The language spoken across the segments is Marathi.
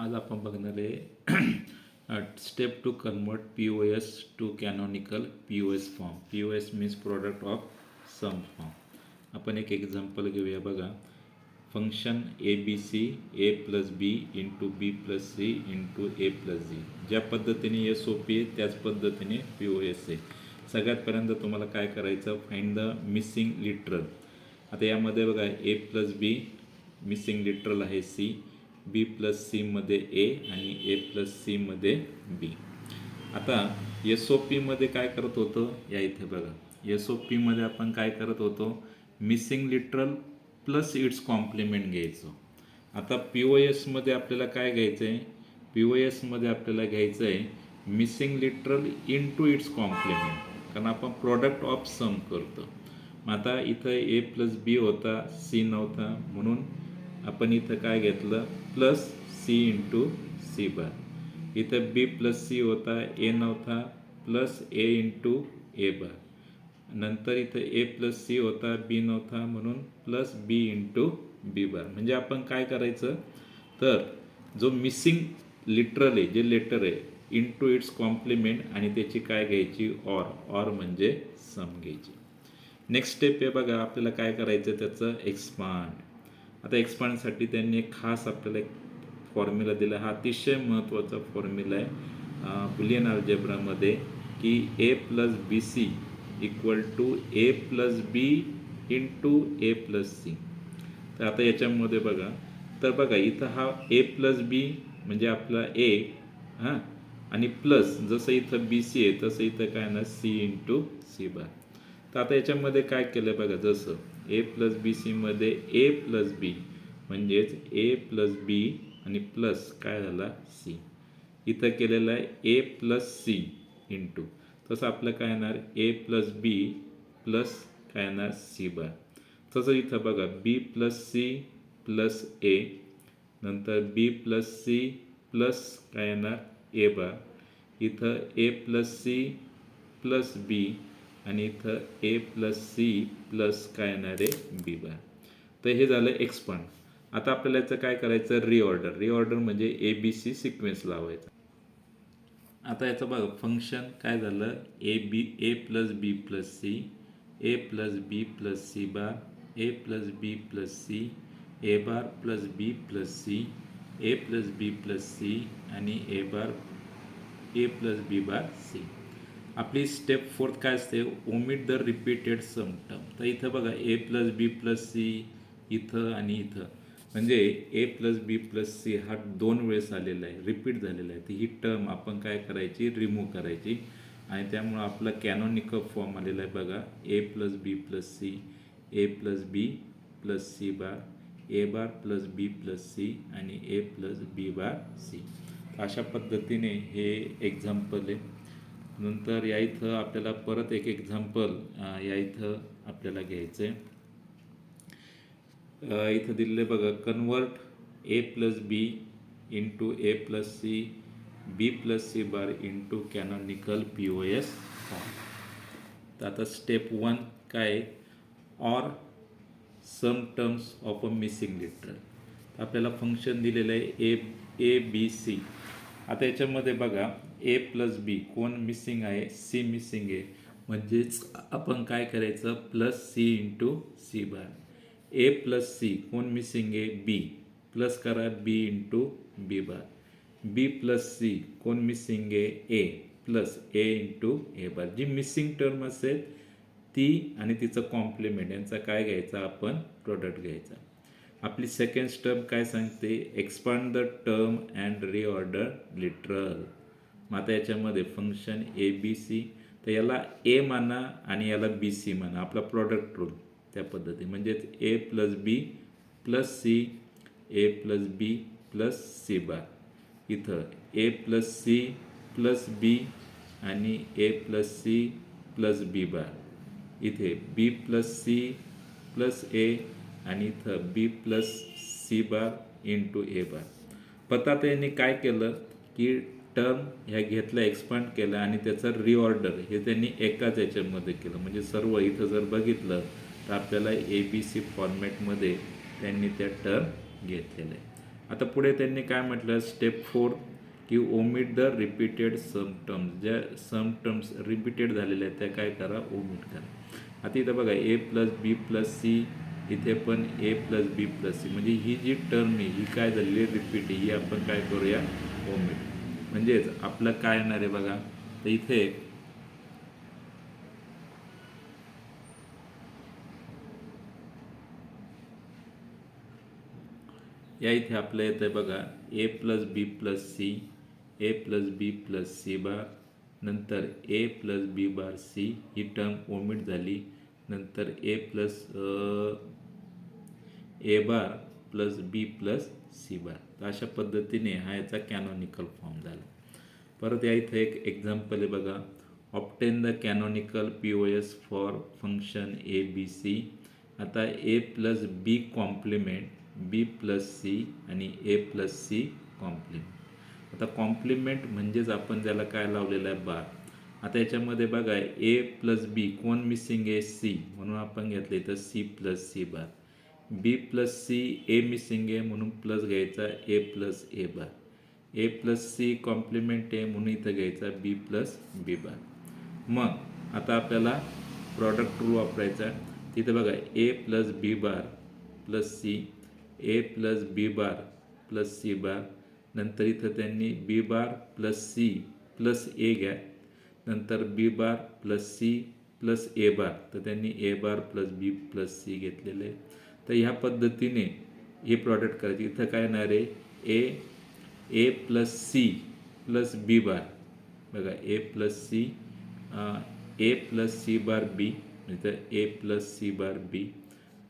आज आपण बघणार आहे step to convert POS to canonical POS form. POS means product of sum form. आपण एक एक्झाम्पल घेऊया बघा. Function ABC A+B into B+C into A+Z. ज्या पद्धतीने SOP आहे त्याच पद्धतीने POS आहे. सगळ्यात पहिल्यांदा तुम्हाला काय करायचं, फाइंड द मिसिंग लिटरल. आता यामध्ये बघा A+B मिसिंग लिटरल आहे C, B+C मध्ये A आणि A+C मध्ये B. आता SOP मध्ये काय करत होतो, या इथे बघा SOP मध्ये आपण काय करत होतो, missing literal plus its complement घ्यायचो. आता POS मध्ये आपल्याला काय घ्यायचं आहे, POS मध्ये आपल्याला घ्यायचं आहे missing literal into its complement, कारण आपण प्रोडक्ट ऑफ सम करतो. मग आता इथं A+B होता, C नव्हता, म्हणून आपण इथं काय घेतलं, प्लस C इंटू C बार. इथं B+C होता, A नव्हता, प्लस A इंटू A बार. नंतर इथं A+C होता, B नव्हता, म्हणून प्लस B इंटू B बार. म्हणजे आपण काय करायचं, तर जो मिसिंग लिटरल आहे, जे लेटर आहे, इंटू इट्स कॉम्प्लिमेंट आणि त्याची काय घ्यायची, ऑर म्हणजे सम घ्यायची. नेक्स्ट स्टेप आहे बघा, आपल्याला काय करायचं, त्याचं एक्सपांड. आता एक्सपांडसाठी त्यांनी एक खास आपल्याला एक फॉर्म्युला दिला. हा अतिशय महत्त्वाचा फॉर्म्युला आहे बुलियन अल्जेब्रामध्ये, की A+BC equal to A+B into A+C. तर आता याच्यामध्ये बघा, तर बघा इथं हा A+B म्हणजे आपला A हां, आणि प्लस जसं इथं BC आहे तसं इथं काय ना C इंटू C बार. तर आता याच्यामध्ये काय केलं बघा, जसं A+BC मध्ये A+B म्हणजेच A+B आणि प्लस काय झाला C. इथं केलेलं आहे A+C इंटू, तसं आपलं काय येणार A+B प्लस काय येणार C बार. तसं इथं बघा B+C प्लस A, नंतर B+C प्लस काय येणार A बार. इथं A+C प्लस B आणि इथं A+C प्लस काय येणार आहे B बार. तर हे झालं एक्सपांड. आता आपल्याला याचं काय करायचं, रिऑर्डर. रिऑर्डर म्हणजे ABC सिक्वेन्स लावायचा. आता याचं बघा फंक्शन काय झालं, A+B+C, A+B+C bar, A+B+C, A bar plus B+C, A+B+C आणि A bar A+B bar C. आपली स्टेप 4 काय असते, omit the repeated sum term. तर इथं बघा A+B+C इथं आणि इथं, म्हणजे A+B+C हा 2 वेळेस आलेला आहे, रिपीट झालेला आहे. तर ही टर्म आपण काय करायची, रिमूव्ह करायची, आणि त्यामुळं आपला कॅनॉनिकल फॉर्म आलेला आहे बघा, A+B+C, A+B+C bar, A bar plus B+C आणि A+B बार C. अशा पद्धतीने हे एक्झाम्पल आहे. नंतर या इथं आपल्याला परत एक एक्झाम्पल या इथं आपल्याला घ्यायचं आहे. इथं दिलेलं बघा, convert A+B into A+C B+C bar into canonical POS form. तर आता स्टेप 1 काय, or sum terms of a missing literal. आपल्याला फंक्शन दिलेलं आहे ABC. आता याच्यामध्ये बघा A+B कोण मिसिंग आहे, C मिसिंग आहे, म्हणजेच आपण काय करायचं, plus C into C bar. A+C कोण मिसिंग आहे, B, प्लस करा B into B bar. B+C कोण मिसिंग आहे, A, plus A into A bar. जी मिसिंग टर्म असेल ती आणि तिचं कॉम्प्लिमेंट यांचा काय घ्यायचा, आपण प्रोडक्ट घ्यायचा. आपली सेकंड स्टेप काय सांगते, expand the term and reorder literal. मग आता याच्यामध्ये फंक्शन ABC, तर याला A म्हणा आणि याला BC म्हणा, आपला प्रोडक्ट रूल त्या पद्धती, म्हणजेच A+B plus C, A+B plus C बार. इथं A+C प्लस B आणि A+C प्लस B बार. इथे B+C प्लस A आणि इथं B+C बार इंटू A बार. पता त्यांनी काय केलं, की टर्म ह्या घेतल्या, एक्सपांड केलं आणि त्याचं रिऑर्डर हे त्यांनी एकाच याच्यामध्ये केलं. म्हणजे सर्व इथं जर बघितलं तर आपल्याला ABC फॉर्मॅटमध्ये त्यांनी त्या टर्म घेतलेल्या आहे. आता पुढे त्यांनी काय म्हटलं स्टेप 4 की omit the repeated sum terms. ज्या सम टर्म्स रिपीटेड झालेल्या आहेत त्या काय करा ओमिट करा. आता इथं बघा A plus B plus C, इथे पण ए प्लस बी प्लस सी, म्हणजे ही जी टर्म आहे ही काय झालेली आहे रिपीट आहे, ही आपण काय करूया ओमिट. म्हणजेच आपलं काय येणार आहे बघा, तर इथे या इथे आपलं येतं आहे बघा A plus B plus C, A plus B plus C bar, नंतर ए प्लस बी बार सी, ही टर्म ओमिट झाली. नंतर ए plus A bar plus B plus C बार. तर अशा पद्धतीने हा याचा कॅनॉनिकल फॉर्म झाला. परत या इथे एक एक्झाम्पल आहे बघा, obtain the canonical POS for function A B C. आता A plus B complement B plus C आणि ए प्लस सी कॉम्प्लिमेंट. आता कॉम्प्लिमेंट म्हणजेच आपण त्याला काय लावलेलं आहे बार. आता याच्यामध्ये बघा ए प्लस बी कोण मिसिंग आहे सी, म्हणून आपण घेतलं इथं सी प्लस सी बार. बी प्लस सी ए मिसिंग आहे म्हणून प्लस घ्यायचा ए plus A bar. A plus C complement आहे म्हणून इथं घ्यायचा बी प्लस बी बार. मग आता आपल्याला प्रॉडक्ट रूल वापरायचा आहे. तिथं बघा A plus B bar plus C, A plus B bar plus C bar, नंतर इथं त्यांनी B bar plus C plus A घ्या, नंतर B bar plus C plus A bar, तर त्यांनी A bar plus B plus C घेतलेलं आहे. तर ह्या पद्धतीने हे प्रॉडक्ट करायचे. इथं काय येणार आहे A plus C plus B bar, बघा A plus C A plus C bar B, इथं ए प्लस सी बार बी,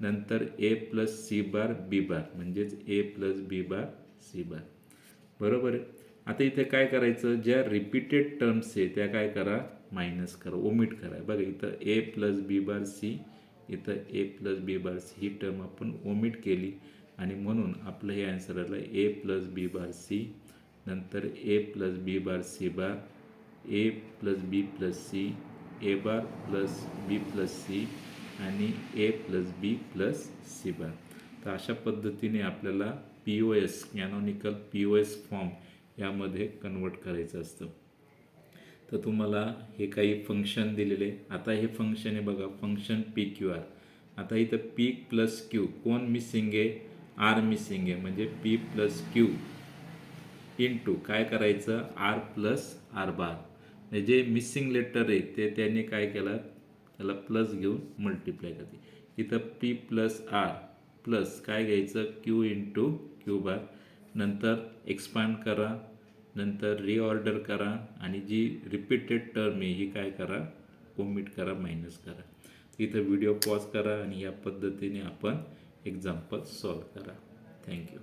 नंतर ए plus C bar B bar, म्हणजेच ए प्लस बी बार सी बार. बरोबर आहे. आता इथे काय करायचं, ज्या रिपीटेड टर्म्स आहे त्या काय करा मायनस करा, ओमिट करा. बघा इथं A plus B bar C, इथं A plus B bar C, he term आपण ओमिट केली आणि म्हणून आपलं हे आन्सर आलं ए प्लस बी बार सी, नंतर ए प्लस बी बार सी बार, ए प्लस बी प्लस सी, ए bar plus B plus C आणि A plus B plus C बार. तर अशा पद्धतीने आपल्याला POS कॅनॉनिकल POS फॉर्म यामध्ये कन्वर्ट करायचं असतं. तर तुम्हाला हे काही फंक्शन दिलेले. आता हे फंक्शन आहे बघा फंक्शन PQR. आता इथं P प्लस क्यू कोण मिसिंग आहे आर मिसिंग आहे, म्हणजे P प्लस क्यू इंटू काय करायचं आर प्लस आर बार. जे मिसिंग लेटर आहे ते त्याने काय केलं त्याला प्लस घेऊन मल्टिप्लाय करते. इथं P प्लस आर प्लस काय घ्यायचं क्यू इंटू क्यू बार, नंतर एक्सपांड करा, नंतर रिऑर्डर करा आणि जी रिपीटेड टर्म आहे ही काय करा ओमिट करा मायनस करा. इथं व्हिडिओ पॉज करा आणि या पद्धतीने आपण एक्झाम्पल सॉल्व करा. थँक्यू.